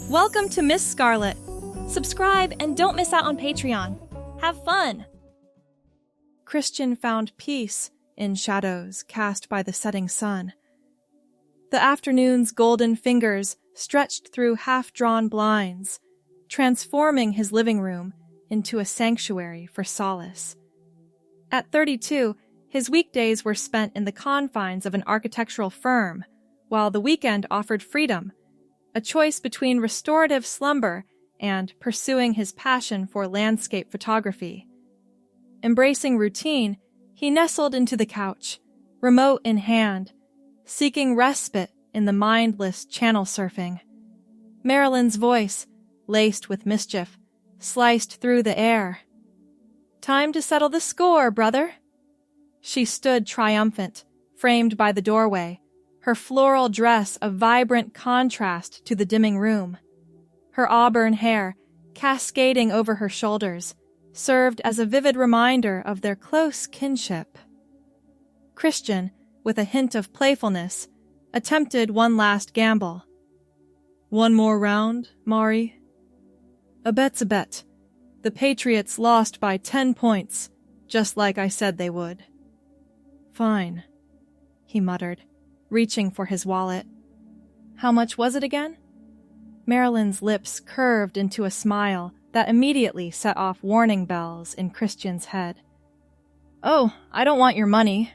Welcome to Miss Scarlett. Subscribe and don't miss out on Patreon. Have fun! Christian found peace in shadows cast by the setting sun. The afternoon's golden fingers stretched through half-drawn blinds, transforming his living room into a sanctuary for solace. At 32, his weekdays were spent in the confines of an architectural firm, while the weekend offered freedom, a choice between restorative slumber and pursuing his passion for landscape photography. Embracing routine, he nestled into the couch, remote in hand, seeking respite in the mindless channel surfing. Marilyn's voice, laced with mischief, sliced through the air. "Time to settle the score, brother." She stood triumphant, framed by the doorway, her floral dress a vibrant contrast to the dimming room. Her auburn hair, cascading over her shoulders, served as a vivid reminder of their close kinship. Christian, with a hint of playfulness, attempted one last gamble. "One more round, Mari?" "A bet's a bet. The Patriots lost by 10 points, just like I said they would." "Fine," he muttered, reaching for his wallet. "How much was it again?" Marilyn's lips curved into a smile that immediately set off warning bells in Christian's head. "Oh, I don't want your money."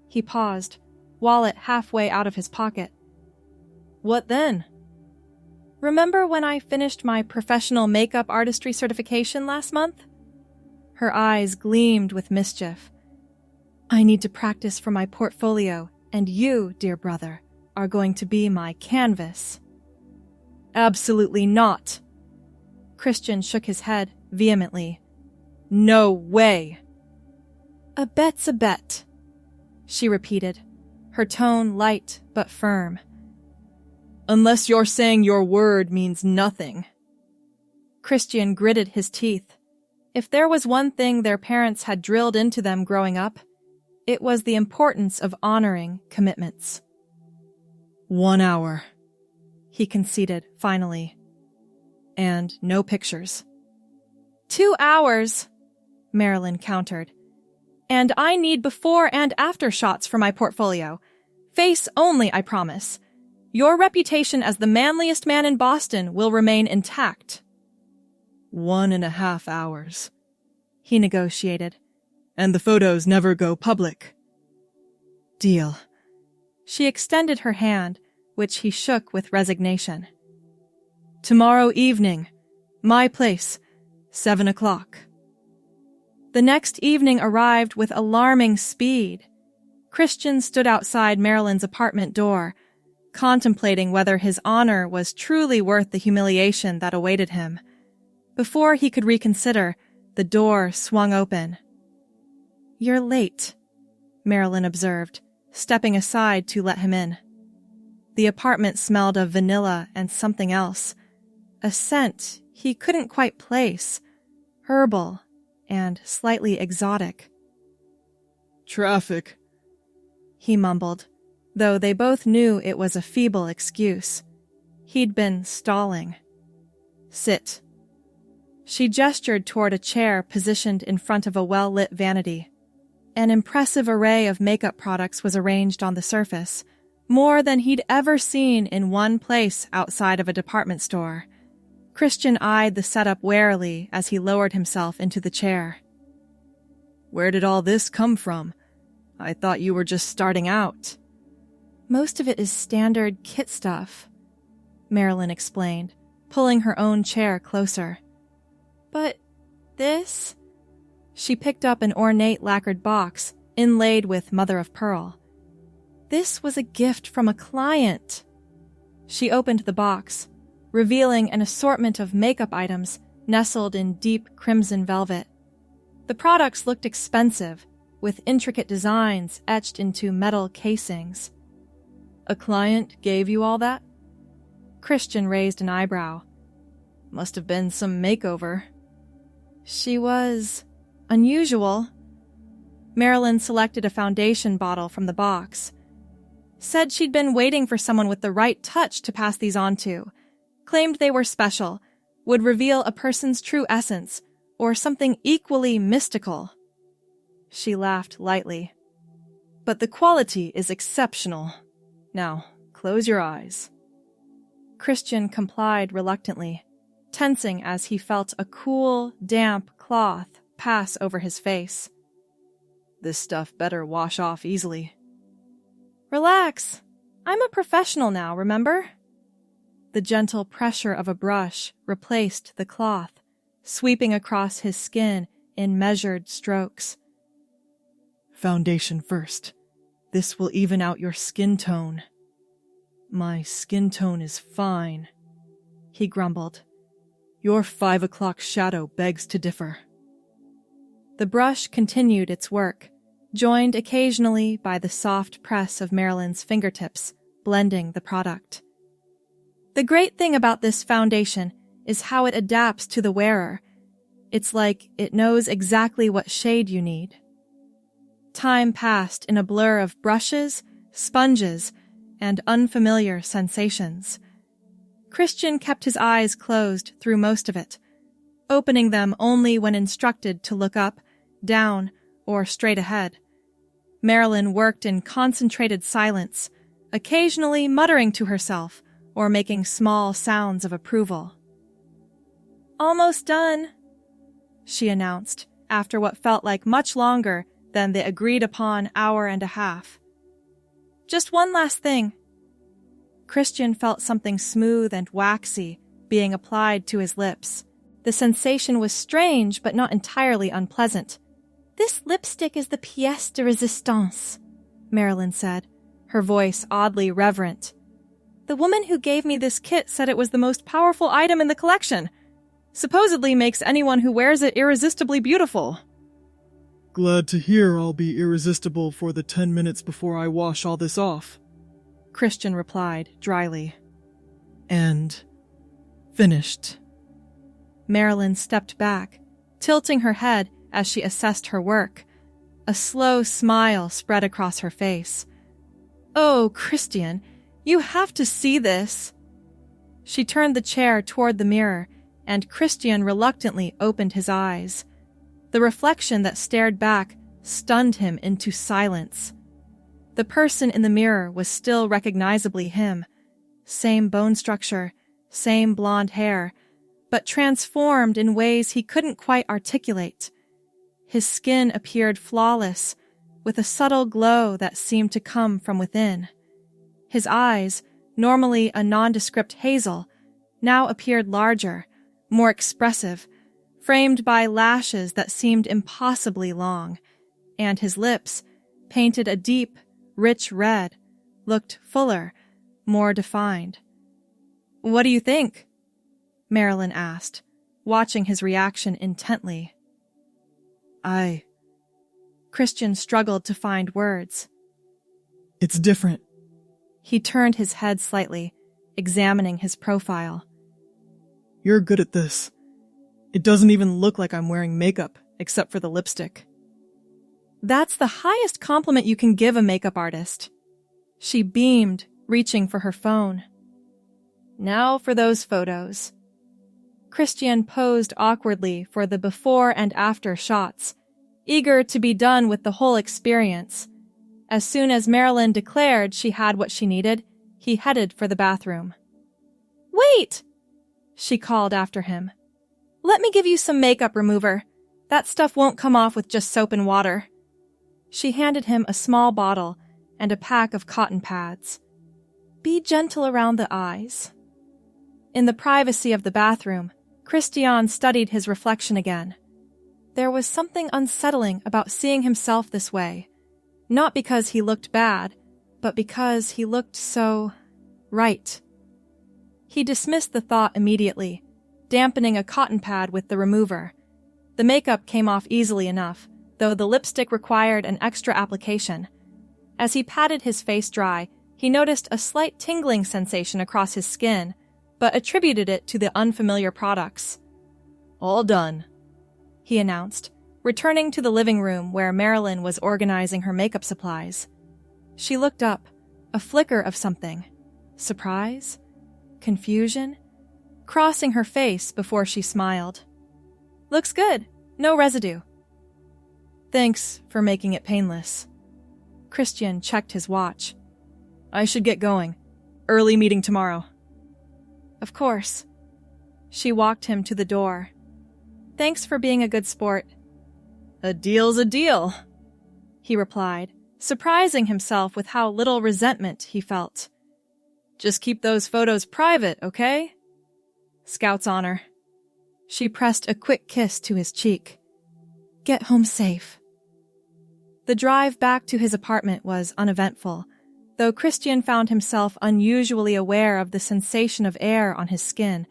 He paused, wallet halfway out of his pocket. "What then?" "Remember when I finished my professional makeup artistry certification last month?" Her eyes gleamed with mischief. "I need to practice for my portfolio, and you, dear brother, are going to be my canvas." "Absolutely not." Christian shook his head vehemently. "No way." "A bet's a bet," she repeated, her tone light but firm. "Unless you're saying your word means nothing." Christian gritted his teeth. If there was one thing their parents had drilled into them growing up, it was the importance of honoring commitments. 1 hour, he conceded finally. "And no pictures." 2 hours, Marilyn countered. "And I need before and after shots for my portfolio. Face only, I promise. Your reputation as the manliest man in Boston will remain intact." 1.5 hours, he negotiated. "And the photos never go public." "Deal." She extended her hand, which he shook with resignation. "Tomorrow evening, my place, 7 o'clock. The next evening arrived with alarming speed. Christian stood outside Marilyn's apartment door, contemplating whether his honor was truly worth the humiliation that awaited him. Before he could reconsider, the door swung open. "You're late," Marilyn observed, stepping aside to let him in. The apartment smelled of vanilla and something else, a scent he couldn't quite place, herbal and slightly exotic. "Traffic," he mumbled, though they both knew it was a feeble excuse. He'd been stalling. "Sit." She gestured toward a chair positioned in front of a well-lit vanity. An impressive array of makeup products was arranged on the surface, more than he'd ever seen in one place outside of a department store. Christian eyed the setup warily as he lowered himself into the chair. "Where did all this come from? I thought you were just starting out." "Most of it is standard kit stuff," Marilyn explained, pulling her own chair closer. "But this?" She picked up an ornate lacquered box, inlaid with mother-of-pearl. "This was a gift from a client." She opened the box, revealing an assortment of makeup items nestled in deep crimson velvet. The products looked expensive, with intricate designs etched into metal casings. "A client gave you all that?" Christian raised an eyebrow. "Must have been some makeover." "She was unusual." Marilyn selected a foundation bottle from the box. Said she'd been waiting for someone with the right touch to pass these on to. claimed they were special, would reveal a person's true essence, or something equally mystical. She laughed lightly. But the quality is exceptional. Now, close your eyes. Christian complied reluctantly, tensing as he felt a cool, damp cloth pass over his face. This stuff better wash off easily. Relax. I'm a professional now, remember? The gentle pressure of a brush replaced the cloth, sweeping across his skin in measured strokes. Foundation first. This will even out your skin tone. My skin tone is fine, he grumbled. Your 5 o'clock shadow begs to differ. The brush continued its work, joined occasionally by the soft press of Marilyn's fingertips, blending the product. The great thing about this foundation is how it adapts to the wearer. It's like it knows exactly what shade you need. Time passed in a blur of brushes, sponges, and unfamiliar sensations. Christian kept his eyes closed through most of it, opening them only when instructed to look up, down, or straight ahead. Marilyn worked in concentrated silence, occasionally muttering to herself or making small sounds of approval. Almost done, she announced, after what felt like much longer than the agreed-upon hour and a half. Just one last thing. Christian felt something smooth and waxy being applied to his lips. The sensation was strange but not entirely unpleasant. This lipstick is the pièce de résistance, Marilyn said, her voice oddly reverent. The woman who gave me this kit said it was the most powerful item in the collection. Supposedly makes anyone who wears it irresistibly beautiful. Glad to hear I'll be irresistible for the 10 minutes before I wash all this off, Christian replied dryly. And finished. Marilyn stepped back, tilting her head as she assessed her work. A slow smile spread across her face. Oh, Christian, you have to see this. She turned the chair toward the mirror, and Christian reluctantly opened his eyes. The reflection that stared back stunned him into silence. The person in the mirror was still recognizably him. Same bone structure, same blonde hair, but transformed in ways he couldn't quite articulate. His skin appeared flawless, with a subtle glow that seemed to come from within. His eyes, normally a nondescript hazel, now appeared larger, more expressive, framed by lashes that seemed impossibly long, and his lips, painted a deep, rich red, looked fuller, more defined. What do you think? Marilyn asked, watching his reaction intently. Christian struggled to find words. It's different. He turned his head slightly, examining his profile. You're good at this. It doesn't even look like I'm wearing makeup, except for the lipstick. That's the highest compliment you can give a makeup artist. She beamed, reaching for her phone. Now for those photos. Christian posed awkwardly for the before and after shots, eager to be done with the whole experience. As soon as Marilyn declared she had what she needed, he headed for the bathroom. Wait! She called after him. Let me give you some makeup remover. That stuff won't come off with just soap and water. She handed him a small bottle and a pack of cotton pads. Be gentle around the eyes. In the privacy of the bathroom, Christian studied his reflection again. There was something unsettling about seeing himself this way, not because he looked bad, but because he looked so right. He dismissed the thought immediately, dampening a cotton pad with the remover. The makeup came off easily enough, though the lipstick required an extra application. As he patted his face dry, he noticed a slight tingling sensation across his skin, but attributed it to the unfamiliar products. All done, he announced, returning to the living room where Marilyn was organizing her makeup supplies. She looked up, a flicker of something. Surprise? Confusion? crossing her face before she smiled. Looks good. No residue. Thanks for making it painless. Christian checked his watch. I should get going. Early meeting tomorrow. Of course. She walked him to the door. Thanks for being a good sport. A deal's a deal, he replied, surprising himself with how little resentment he felt. Just keep those photos private, okay? Scout's honor. She pressed a quick kiss to his cheek. Get home safe. The drive back to his apartment was uneventful, though Christian found himself unusually aware of the sensation of air on his skin,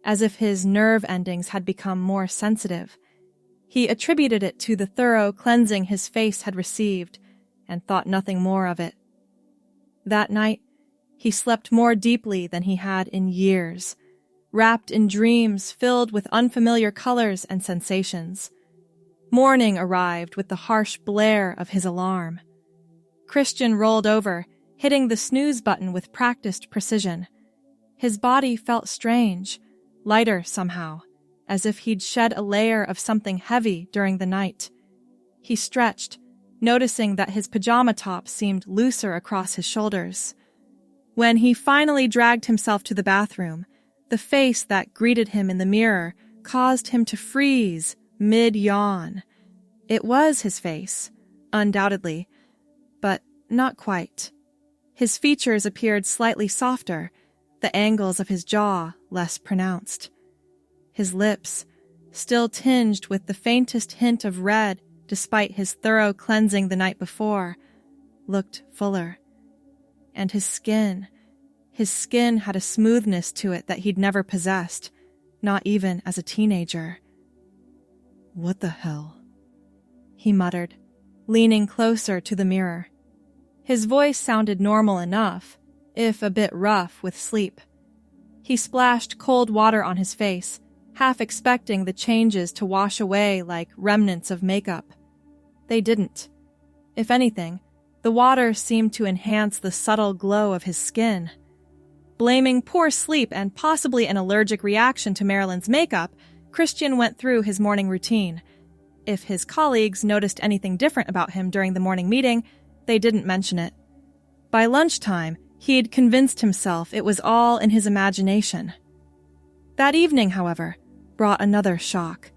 as if his nerve endings had become more sensitive. He attributed it to the thorough cleansing his face had received, and thought nothing more of it. That night, he slept more deeply than he had in years, wrapped in dreams filled with unfamiliar colors and sensations. Morning arrived with the harsh blare of his alarm. Christian rolled over, hitting the snooze button with practiced precision. His body felt strange, lighter somehow, as if he'd shed a layer of something heavy during the night. He stretched, noticing that his pajama top seemed looser across his shoulders. When he finally dragged himself to the bathroom, the face that greeted him in the mirror caused him to freeze mid-yawn. It was his face, undoubtedly, but not quite. His features appeared slightly softer, the angles of his jaw less pronounced. His lips, still tinged with the faintest hint of red despite his thorough cleansing the night before, looked fuller. And his skin had a smoothness to it that he'd never possessed, not even as a teenager. What the hell? He muttered, leaning closer to the mirror. His voice sounded normal enough, if a bit rough with sleep. He splashed cold water on his face, half expecting the changes to wash away like remnants of makeup. They didn't. If anything, the water seemed to enhance the subtle glow of his skin. Blaming poor sleep and possibly an allergic reaction to Marilyn's makeup, Christian went through his morning routine. If his colleagues noticed anything different about him during the morning meeting, they didn't mention it. By lunchtime, he'd convinced himself it was all in his imagination. That evening, however, brought another shock.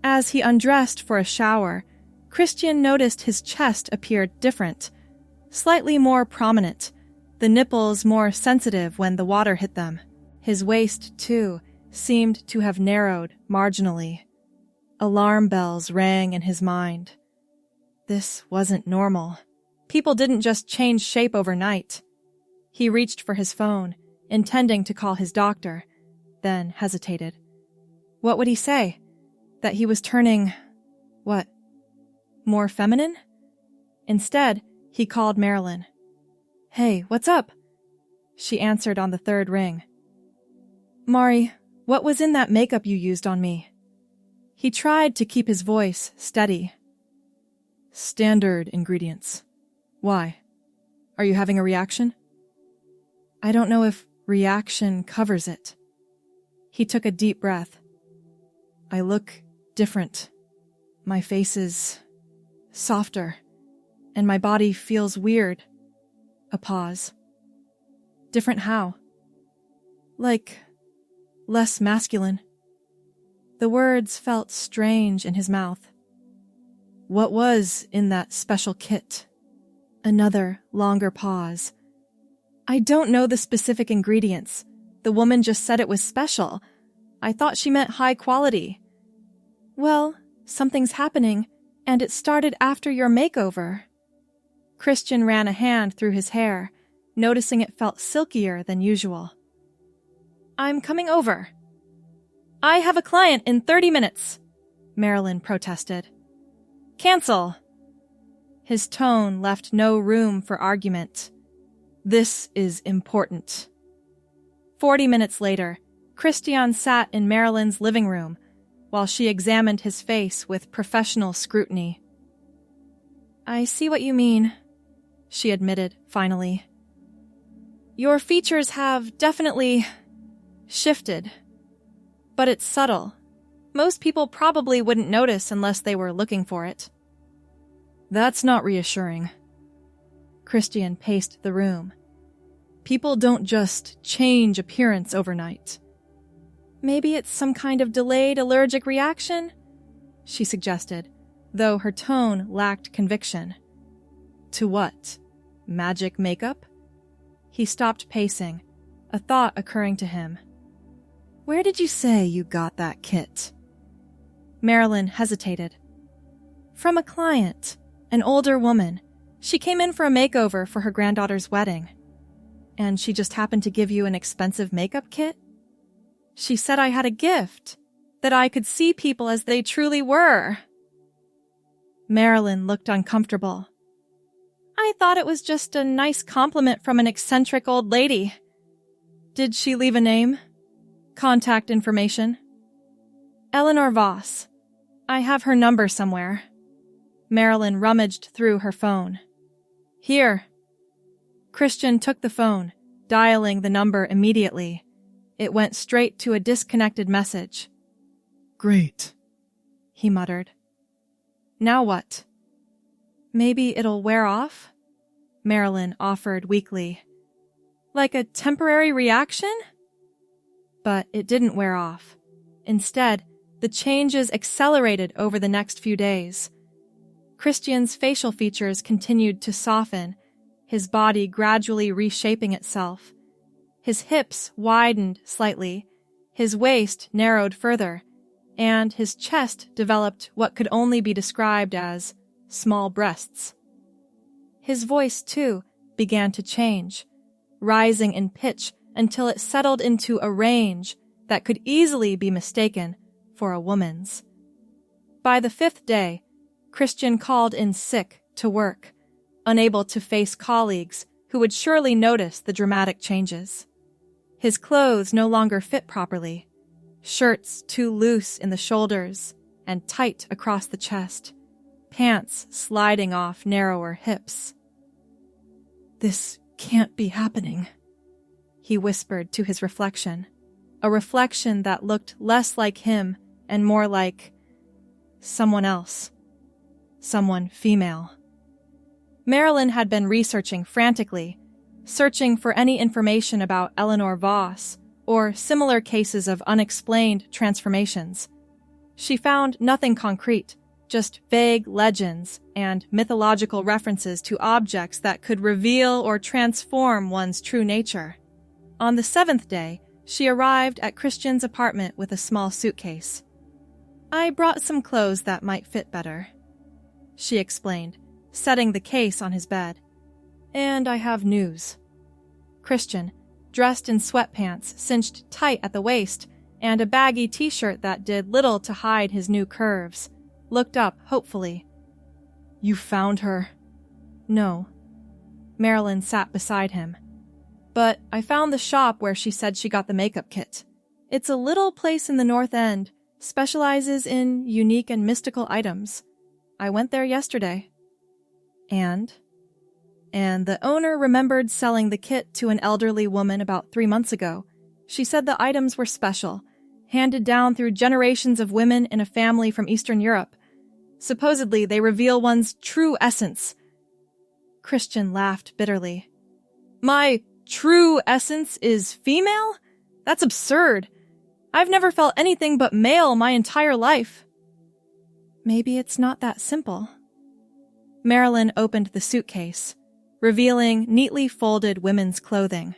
As he undressed for a shower, Christian noticed his chest appeared different, slightly more prominent, the nipples more sensitive when the water hit them. His waist, too, seemed to have narrowed marginally. Alarm bells rang in his mind. This wasn't normal. People didn't just change shape overnight. He reached for his phone, intending to call his doctor, then hesitated. What would he say? That he was turning... what? More feminine? Instead, he called Marilyn. Hey, what's up? She answered on the third ring. Mari, what was in that makeup you used on me? He tried to keep his voice steady. Standard ingredients. Why? Are you having a reaction? I don't know if reaction covers it. He took a deep breath. I look different. My face is softer, and my body feels weird. A pause. Different how? Like, less masculine. The words felt strange in his mouth. What was in that special kit? Another longer pause. I don't know the specific ingredients. The woman just said it was special. I thought she meant high quality. Well, something's happening, and it started after your makeover. Christian ran a hand through his hair, noticing it felt silkier than usual. I'm coming over. I have a client in 30 minutes, Marilyn protested. Cancel. His tone left no room for argument. This is important. 40 minutes later, Christian sat in Marilyn's living room while she examined his face with professional scrutiny. I see what you mean, she admitted finally. Your features have definitely shifted But it's subtle. Most people probably wouldn't notice unless they were looking for it. That's not reassuring. Christian paced the room. People don't just change appearance overnight. Maybe it's some kind of delayed allergic reaction, she suggested, though her tone lacked conviction. To what? Magic makeup? He stopped pacing, a thought occurring to him. Where did you say you got that kit? Marilyn hesitated. From a client, an older woman. She came in for a makeover for her granddaughter's wedding. And she just happened to give you an expensive makeup kit? She said I had a gift, that I could see people as they truly were. Marilyn looked uncomfortable. I thought it was just a nice compliment from an eccentric old lady. Did she leave a name? Contact information? Eleanor Voss. I have her number somewhere. Marilyn rummaged through her phone. Here. Christian took the phone, dialing the number immediately. It went straight to a disconnected message. Great, he muttered. Now what? Maybe it'll wear off? Marilyn offered weakly. Like a temporary reaction? But it didn't wear off. Instead, the changes accelerated over the next few days. Christian's facial features continued to soften, his body gradually reshaping itself. His hips widened slightly, his waist narrowed further, and his chest developed what could only be described as small breasts. His voice, too, began to change, rising in pitch until it settled into a range that could easily be mistaken for a woman's. By the 5th day, Christian called in sick to work, unable to face colleagues who would surely notice the dramatic changes. His clothes no longer fit properly, shirts too loose in the shoulders and tight across the chest, pants sliding off narrower hips. This can't be happening, he whispered to his reflection, a reflection that looked less like him and more like someone else, someone female. Marilyn had been researching frantically, searching for any information about Eleanor Voss or similar cases of unexplained transformations. She found nothing concrete, just vague legends and mythological references to objects that could reveal or transform one's true nature. On the 7th day, she arrived at Christian's apartment with a small suitcase. I brought some clothes that might fit better, she explained, setting the case on his bed. And I have news. Christian, dressed in sweatpants cinched tight at the waist and a baggy t-shirt that did little to hide his new curves, looked up hopefully. You found her? No. Marilyn sat beside him. But I found the shop where she said she got the makeup kit. It's a little place in the North End, specializes in unique and mystical items. I went there yesterday. And the owner remembered selling the kit to an elderly woman about 3 months ago. She said the items were special, handed down through generations of women in a family from Eastern Europe. Supposedly, they reveal one's true essence. Christian laughed bitterly. My true essence is female? That's absurd. I've never felt anything but male my entire life. Maybe it's not that simple. Marilyn opened the suitcase, revealing neatly folded women's clothing.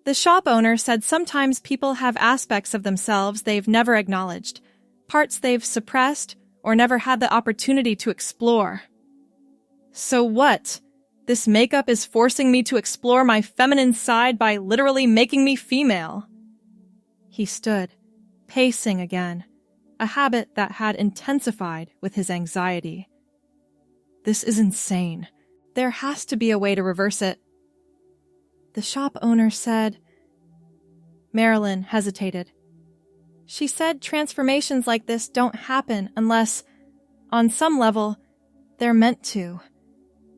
The shop owner said sometimes people have aspects of themselves they've never acknowledged, parts they've suppressed or never had the opportunity to explore. So what? This makeup is forcing me to explore my feminine side by literally making me female. He stood, pacing again, a habit that had intensified with his anxiety. This is insane. There has to be a way to reverse it. The shop owner said... Marilyn hesitated. She said transformations like this don't happen unless, on some level, they're meant to.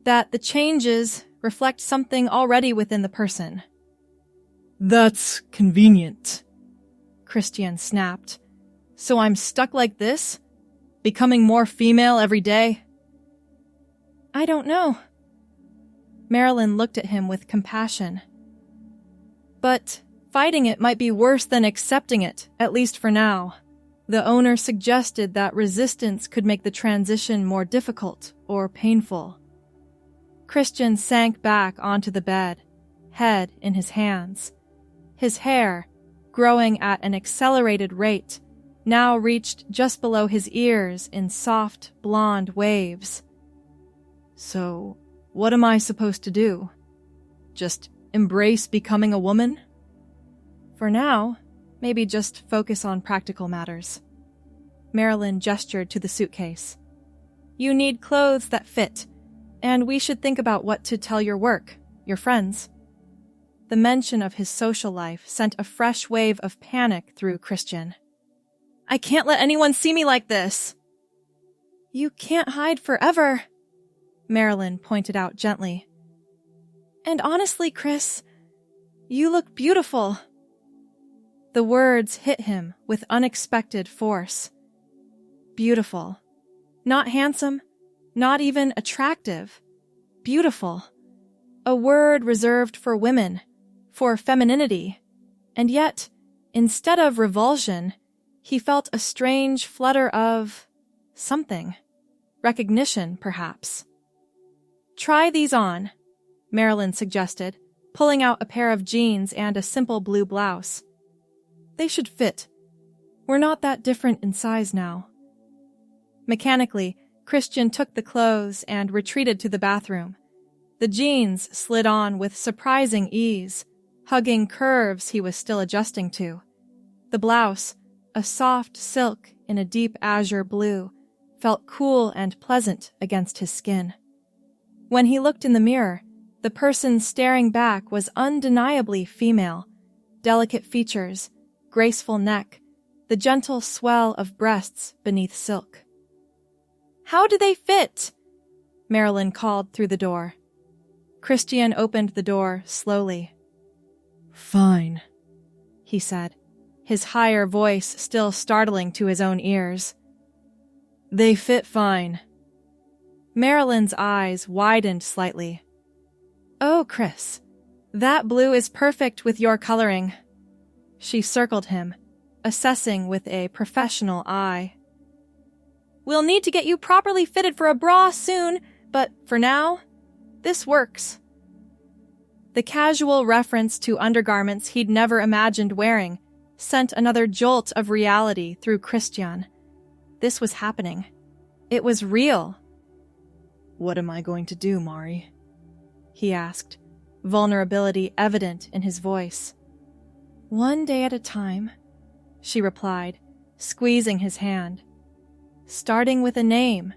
That the changes reflect something already within the person. That's convenient, Christian snapped. So I'm stuck like this? Becoming more female every day? I don't know. Marilyn looked at him with compassion. But fighting it might be worse than accepting it, at least for now. The owner suggested that resistance could make the transition more difficult or painful. Christian sank back onto the bed, head in his hands. His hair, growing at an accelerated rate, now reached just below his ears in soft, blonde waves. So, what am I supposed to do? Just embrace becoming a woman? For now, maybe just focus on practical matters. Marilyn gestured to the suitcase. You need clothes that fit, and we should think about what to tell your work, your friends. The mention of his social life sent a fresh wave of panic through Christian. I can't let anyone see me like this. You can't hide forever, Marilyn pointed out gently. And honestly, Chris, you look beautiful. The words hit him with unexpected force. Beautiful. Not handsome, not even attractive. Beautiful. A word reserved for women, for femininity. And yet, instead of revulsion, he felt a strange flutter of something. Recognition, perhaps. Try these on, Marilyn suggested, pulling out a pair of jeans and a simple blue blouse. They should fit. We're not that different in size now. Mechanically, Christian took the clothes and retreated to the bathroom. The jeans slid on with surprising ease, hugging curves he was still adjusting to. The blouse, a soft silk in a deep azure blue, felt cool and pleasant against his skin. When he looked in the mirror, the person staring back was undeniably female. Delicate features, graceful neck, the gentle swell of breasts beneath silk. How do they fit? Marilyn called through the door. Christian opened the door slowly. Fine, he said, his higher voice still startling to his own ears. They fit fine. Marilyn's eyes widened slightly. Oh, Chris, that blue is perfect with your coloring. She circled him, assessing with a professional eye. We'll need to get you properly fitted for a bra soon, but for now, this works. The casual reference to undergarments he'd never imagined wearing sent another jolt of reality through Christian. This was happening. It was real. What am I going to do, Mari? He asked, vulnerability evident in his voice. One day at a time, she replied, squeezing his hand. Starting with a name.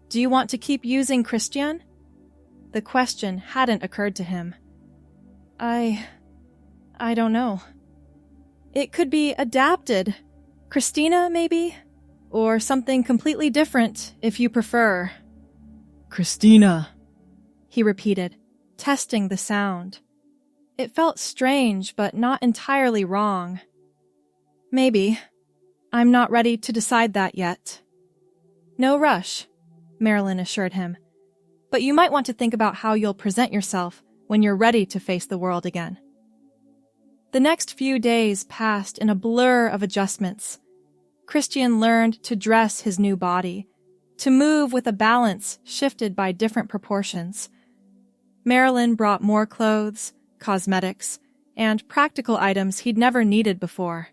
Do you want to keep using Christian? The question hadn't occurred to him. I don't know. It could be adapted. Christina, maybe? Or something completely different, if you prefer. Christina, he repeated, testing the sound. It felt strange, but not entirely wrong. Maybe. I'm not ready to decide that yet. No rush, Marilyn assured him. But you might want to think about how you'll present yourself when you're ready to face the world again. The next few days passed in a blur of adjustments. Christian learned to dress his new body, to move with a balance shifted by different proportions. Marilyn brought more clothes, cosmetics, and practical items he'd never needed before.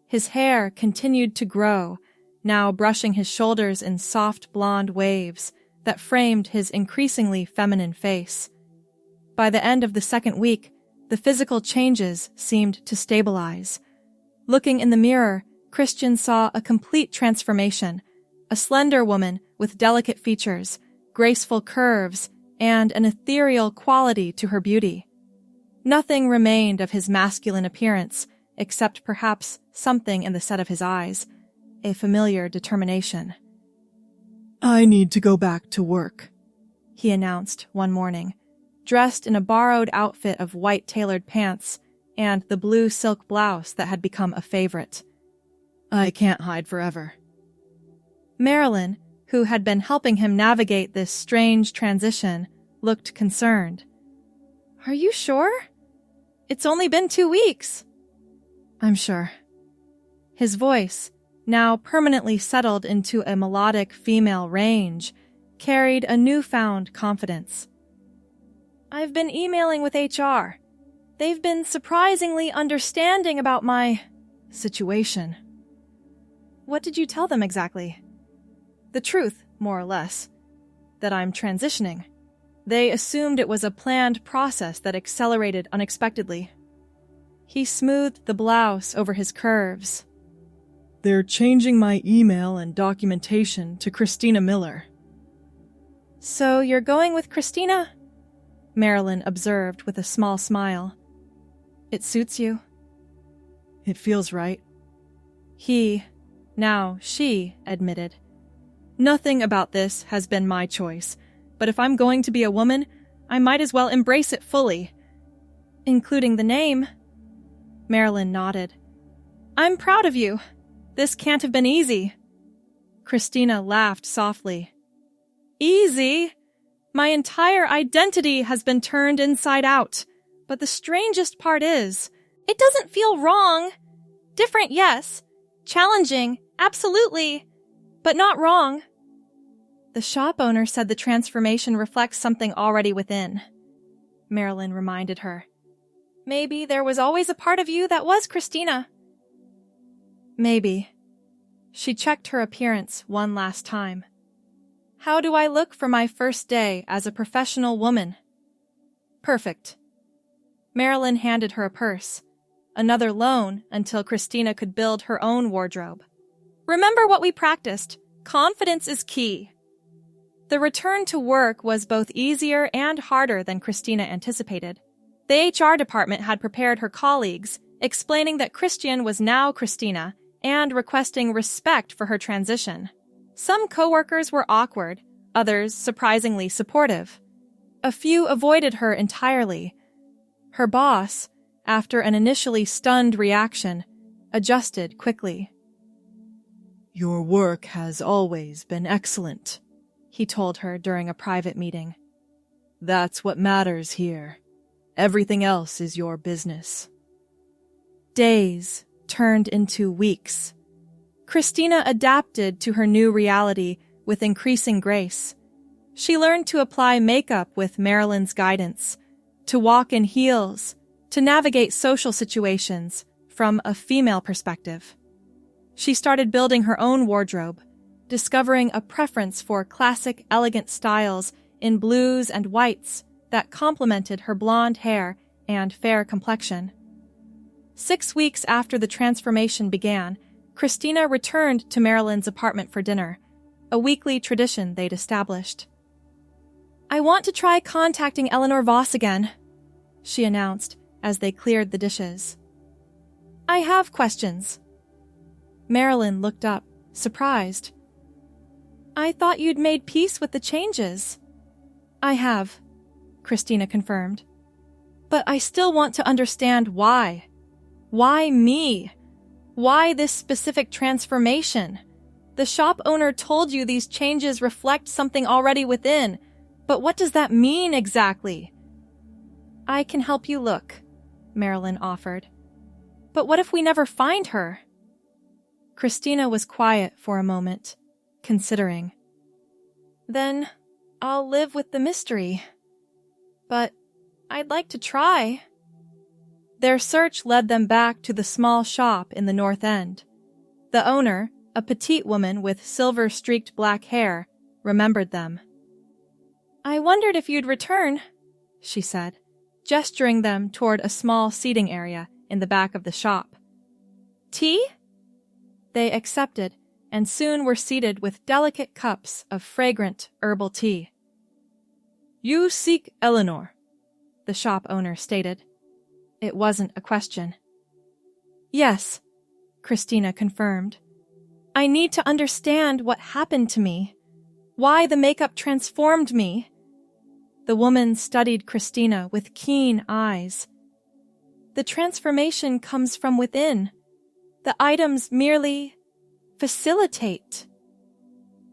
His hair continued to grow, now brushing his shoulders in soft blonde waves that framed his increasingly feminine face. By the end of the second week, the physical changes seemed to stabilize. Looking in the mirror, Christian saw a complete transformation, a slender woman with delicate features, graceful curves, and an ethereal quality to her beauty. Nothing remained of his masculine appearance, except perhaps something in the set of his eyes, a familiar determination. I need to go back to work, he announced one morning, dressed in a borrowed outfit of white tailored pants and the blue silk blouse that had become a favorite. I can't hide forever. Marilyn, who had been helping him navigate this strange transition, looked concerned. Are you sure? It's only been 2 weeks. I'm sure. His voice, now permanently settled into a melodic female range, carried a newfound confidence. I've been emailing with HR. They've been surprisingly understanding about my situation. What did you tell them exactly? The truth, more or less. That I'm transitioning. They assumed it was a planned process that accelerated unexpectedly. He smoothed the blouse over his curves. They're changing my email and documentation to Christina Miller. So you're going with Christina? Marilyn observed with a small smile. It suits you? It feels right. Now she, admitted. Nothing about this has been my choice, but if I'm going to be a woman, I might as well embrace it fully. Including the name. Marilyn nodded. I'm proud of you. This can't have been easy. Christina laughed softly. Easy? My entire identity has been turned inside out. But the strangest part is, it doesn't feel wrong. Different, yes. Challenging, absolutely. But not wrong. The shop owner said the transformation reflects something already within. Marilyn reminded her. Maybe there was always a part of you that was Christina. Maybe. She checked her appearance one last time. How do I look for my first day as a professional woman? Perfect. Marilyn handed her a purse. Another loan until Christina could build her own wardrobe. Remember what we practiced. Confidence is key. The return to work was both easier and harder than Christina anticipated. The HR department had prepared her colleagues, explaining that Christian was now Christina and requesting respect for her transition. Some coworkers were awkward, others surprisingly supportive. A few avoided her entirely. Her boss, after an initially stunned reaction, adjusted quickly. Your work has always been excellent, he told her during a private meeting. That's what matters here. Everything else is your business. Days turned into weeks. Christina adapted to her new reality with increasing grace. She learned to apply makeup with Marilyn's guidance, to walk in heels, to navigate social situations from a female perspective. She started building her own wardrobe, discovering a preference for classic, elegant styles in blues and whites that complemented her blonde hair and fair complexion. 6 weeks after the transformation began, Christina returned to Marilyn's apartment for dinner, a weekly tradition they'd established. I want to try contacting Eleanor Voss again, she announced as they cleared the dishes. I have questions. Marilyn looked up, surprised. I thought you'd made peace with the changes. I have, Christina confirmed. But I still want to understand why. Why me? Why this specific transformation? The shop owner told you these changes reflect something already within, but what does that mean exactly? I can help you look, Marilyn offered. But what if we never find her? Christina was quiet for a moment, considering. Then I'll live with the mystery. But I'd like to try. Their search led them back to the small shop in the North End. The owner, a petite woman with silver-streaked black hair, remembered them. I wondered if you'd return, she said, gesturing them toward a small seating area in the back of the shop. Tea? They accepted, and soon were seated with delicate cups of fragrant herbal tea. You seek Eleanor, the shop owner stated. It wasn't a question. Yes, Christina confirmed. I need to understand what happened to me, why the makeup transformed me. The woman studied Christina with keen eyes. The transformation comes from within. The items merely facilitate.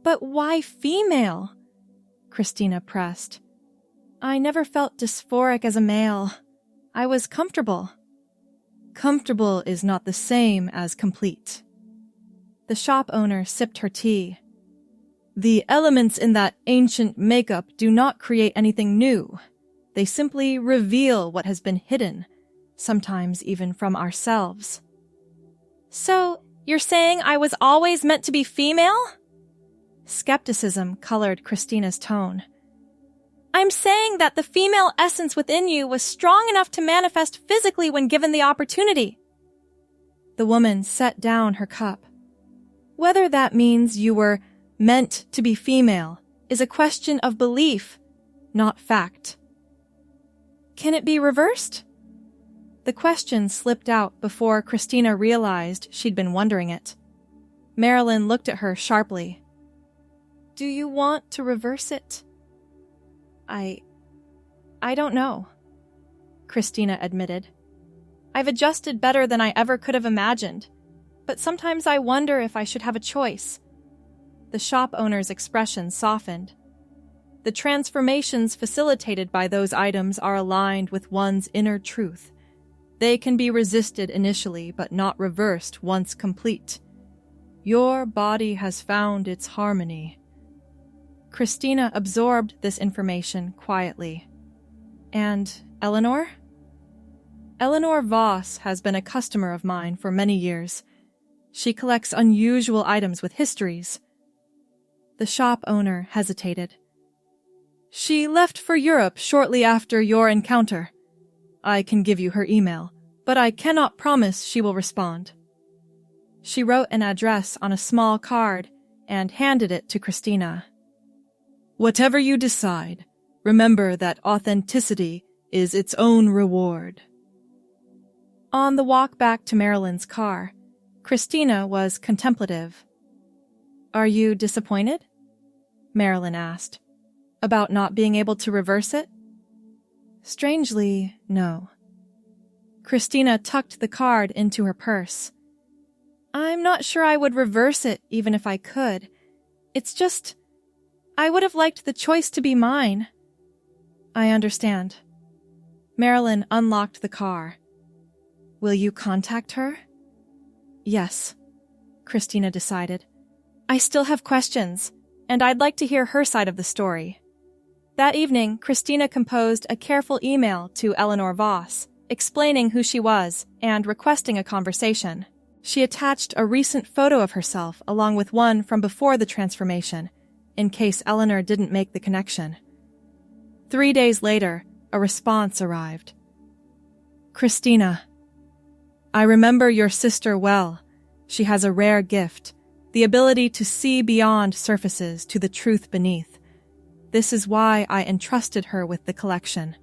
But why female? Christina pressed. I never felt dysphoric as a male. I was comfortable. Comfortable is not the same as complete. The shop owner sipped her tea. The elements in that ancient makeup do not create anything new. They simply reveal what has been hidden, sometimes even from ourselves. So, you're saying I was always meant to be female? Skepticism colored Christina's tone. I'm saying that the female essence within you was strong enough to manifest physically when given the opportunity. The woman set down her cup. Whether that means you were meant to be female is a question of belief, not fact. Can it be reversed? The question slipped out before Christina realized she'd been wondering it. Marilyn looked at her sharply. Do you want to reverse it? I don't know, Christina admitted. I've adjusted better than I ever could have imagined, but sometimes I wonder if I should have a choice. The shop owner's expression softened. The transformations facilitated by those items are aligned with one's inner truth. They can be resisted initially, but not reversed once complete. Your body has found its harmony. Christina absorbed this information quietly. And Eleanor? Eleanor Voss has been a customer of mine for many years. She collects unusual items with histories. The shop owner hesitated. She left for Europe shortly after your encounter. I can give you her email, but I cannot promise she will respond. She wrote an address on a small card and handed it to Christina. Whatever you decide, remember that authenticity is its own reward. On the walk back to Marilyn's car, Christina was contemplative. Are you disappointed? Marilyn asked. About not being able to reverse it? Strangely, no. Christina tucked the card into her purse. I'm not sure I would reverse it even if I could. It's just, I would have liked the choice to be mine. I understand. Marilyn unlocked the car. Will you contact her? Yes, Christina decided. I still have questions, and I'd like to hear her side of the story. That evening, Christina composed a careful email to Eleanor Voss, explaining who she was and requesting a conversation. She attached a recent photo of herself along with one from before the transformation, in case Eleanor didn't make the connection. 3 days later, a response arrived. Christina, I remember your sister well. She has a rare gift, the ability to see beyond surfaces to the truth beneath. This is why I entrusted her with the collection.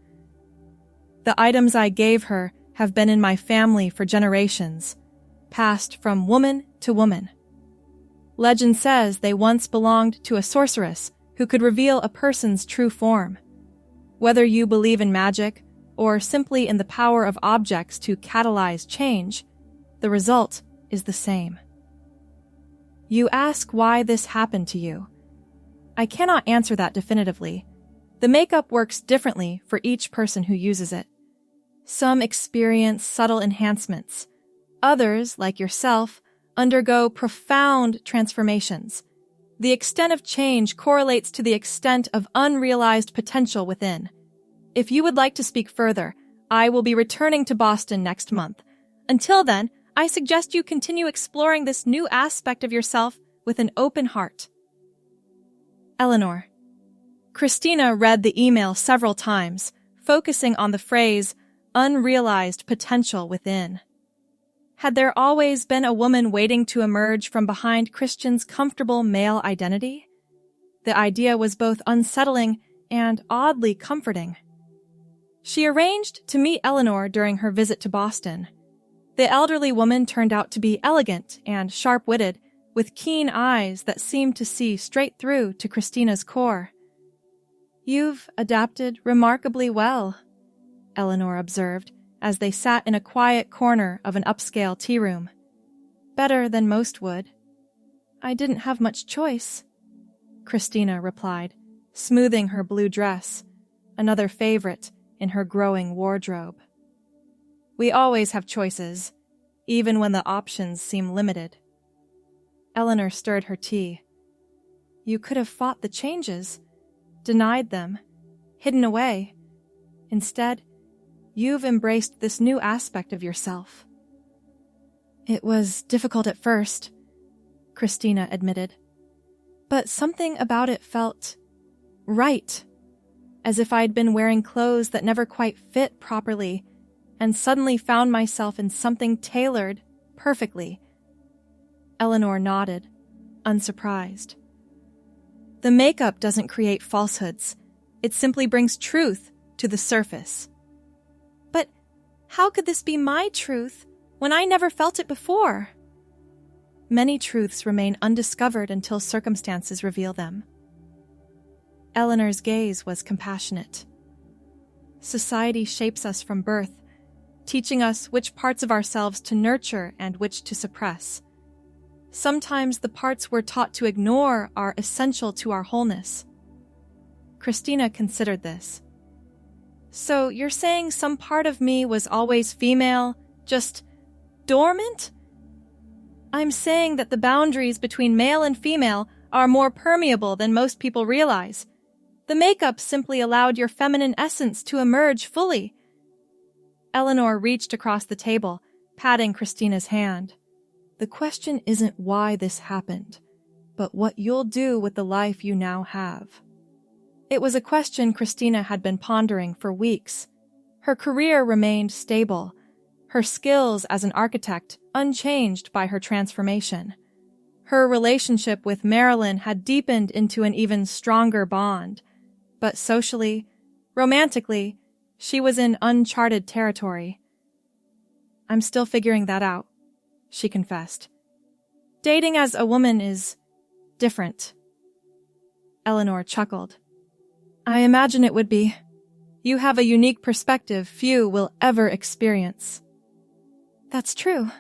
The items I gave her have been in my family for generations, passed from woman to woman. Legend says they once belonged to a sorceress who could reveal a person's true form. Whether you believe in magic or simply in the power of objects to catalyze change, the result is the same. You ask why this happened to you. I cannot answer that definitively. The makeup works differently for each person who uses it. Some experience subtle enhancements. Others, like yourself, undergo profound transformations. The extent of change correlates to the extent of unrealized potential within. If you would like to speak further, I will be returning to Boston next month. Until then, I suggest you continue exploring this new aspect of yourself with an open heart. Eleanor. Christina read the email several times, focusing on the phrase, unrealized potential within. Had there always been a woman waiting to emerge from behind Christian's comfortable male identity? The idea was both unsettling and oddly comforting. She arranged to meet Eleanor during her visit to Boston. The elderly woman turned out to be elegant and sharp-witted, with keen eyes that seemed to see straight through to Christina's core. You've adapted remarkably well, Eleanor observed, as they sat in a quiet corner of an upscale tea room. Better than most would. I didn't have much choice, Christina replied, smoothing her blue dress, another favorite in her growing wardrobe. We always have choices, even when the options seem limited. Eleanor stirred her tea. You could have fought the changes, denied them, hidden away. Instead, you've embraced this new aspect of yourself. It was difficult at first, Christina admitted, but something about it felt right, as if I'd been wearing clothes that never quite fit properly and suddenly found myself in something tailored perfectly. Eleanor nodded, unsurprised. The makeup doesn't create falsehoods. It simply brings truth to the surface. But how could this be my truth when I never felt it before? Many truths remain undiscovered until circumstances reveal them. Eleanor's gaze was compassionate. Society shapes us from birth, teaching us which parts of ourselves to nurture and which to suppress. Sometimes the parts we're taught to ignore are essential to our wholeness. Christina considered this. So you're saying some part of me was always female, just dormant? I'm saying that the boundaries between male and female are more permeable than most people realize. The makeup simply allowed your feminine essence to emerge fully. Eleanor reached across the table, patting Christina's hand. The question isn't why this happened, but what you'll do with the life you now have. It was a question Christina had been pondering for weeks. Her career remained stable, her skills as an architect unchanged by her transformation. Her relationship with Marilyn had deepened into an even stronger bond, but socially, romantically, she was in uncharted territory. I'm still figuring that out, she confessed. Dating as a woman is different. Eleanor chuckled. I imagine it would be. You have a unique perspective few will ever experience. That's true.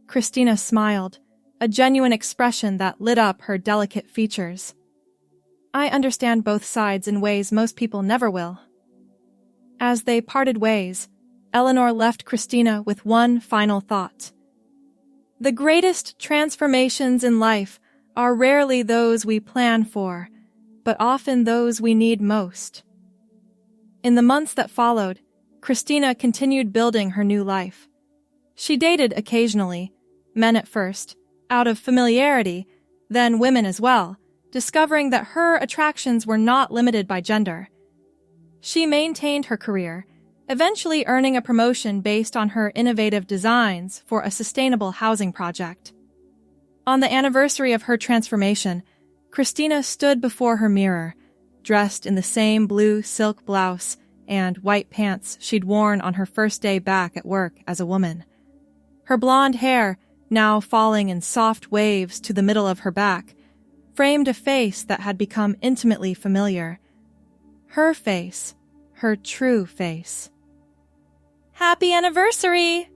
Christina smiled, a genuine expression that lit up her delicate features. I understand both sides in ways most people never will. As they parted ways, Eleanor left Christina with one final thought. The greatest transformations in life are rarely those we plan for, but often those we need most. In the months that followed, Christina continued building her new life. She dated occasionally, men at first, out of familiarity, then women as well, discovering that her attractions were not limited by gender. She maintained her career, eventually earning a promotion based on her innovative designs for a sustainable housing project. On the anniversary of her transformation, Christina stood before her mirror, dressed in the same blue silk blouse and white pants she'd worn on her first day back at work as a woman. Her blonde hair, now falling in soft waves to the middle of her back, framed a face that had become intimately familiar. Her face, her true face. Happy anniversary,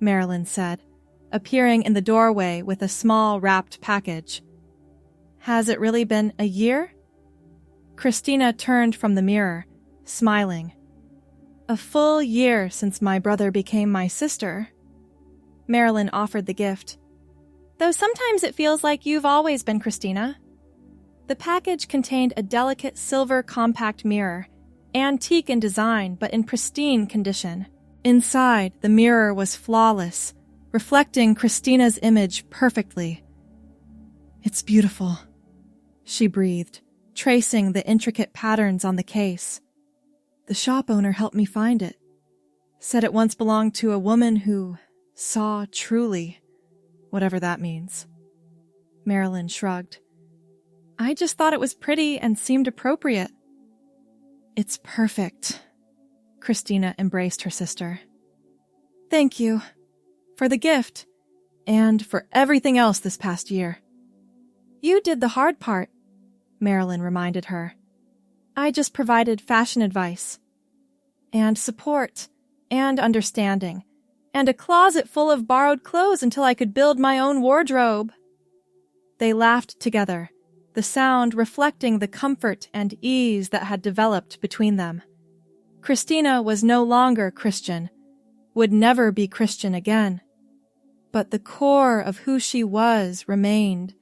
Marilyn said, appearing in the doorway with a small wrapped package. Has it really been a year? Christina turned from the mirror, smiling. A full year since my brother became my sister. Marilyn offered the gift. Though sometimes it feels like you've always been Christina. The package contained a delicate silver compact mirror, antique in design but in pristine condition. Inside, the mirror was flawless, reflecting Christina's image perfectly. It's beautiful, she breathed, tracing the intricate patterns on the case. The shop owner helped me find it. Said it once belonged to a woman who saw truly, whatever that means. Marilyn shrugged. I just thought it was pretty and seemed appropriate. It's perfect. Christina embraced her sister. Thank you. For the gift. And for everything else this past year. You did the hard part, Marilyn reminded her. I just provided fashion advice. And support. and understanding, and a closet full of borrowed clothes until I could build my own wardrobe." They laughed together, the sound reflecting the comfort and ease that had developed between them. Christina was no longer Christian, would never be Christian again. But the core of who she was remained.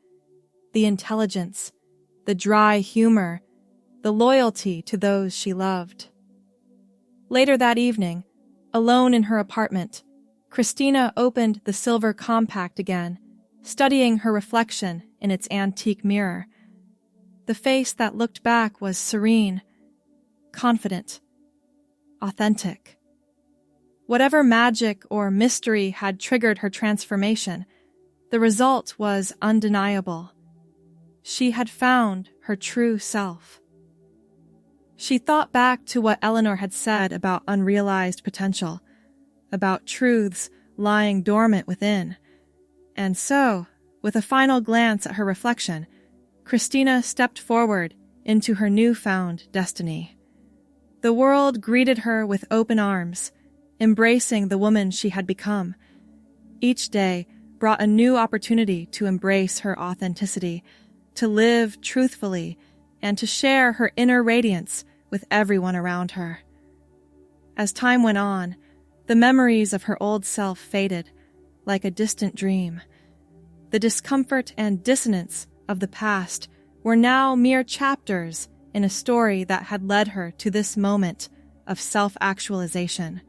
The intelligence, the dry humor, the loyalty to those she loved. Later that evening, alone in her apartment, Christina opened the silver compact again, studying her reflection in its antique mirror. The face that looked back was serene, confident, authentic. Whatever magic or mystery had triggered her transformation, the result was undeniable. She had found her true self. She thought back to what Eleanor had said about unrealized potential, about truths lying dormant within. And so, with a final glance at her reflection, Christina stepped forward into her newfound destiny. The world greeted her with open arms, embracing the woman she had become. Each day brought a new opportunity to embrace her authenticity, to live truthfully, and to share her inner radiance with everyone around her. As time went on, the memories of her old self faded, like a distant dream. The discomfort and dissonance of the past were now mere chapters in a story that had led her to this moment of self-actualization.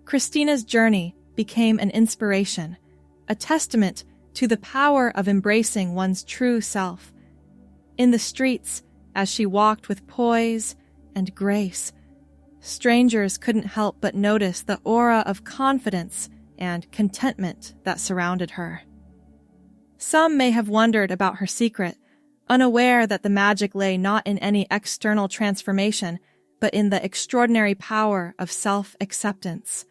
Christina's journey became an inspiration, a testament to the power of embracing one's true self. In the streets, as she walked with poise and grace, strangers couldn't help but notice the aura of confidence and contentment that surrounded her. Some may have wondered about her secret, unaware that the magic lay not in any external transformation, but in the extraordinary power of self-acceptance.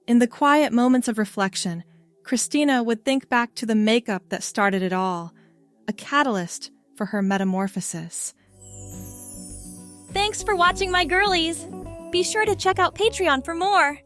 In the quiet moments of reflection, Christina would think back to the makeup that started it all, a catalyst for her metamorphosis. Thanks for watching, my girlies! Be sure to check out Patreon for more!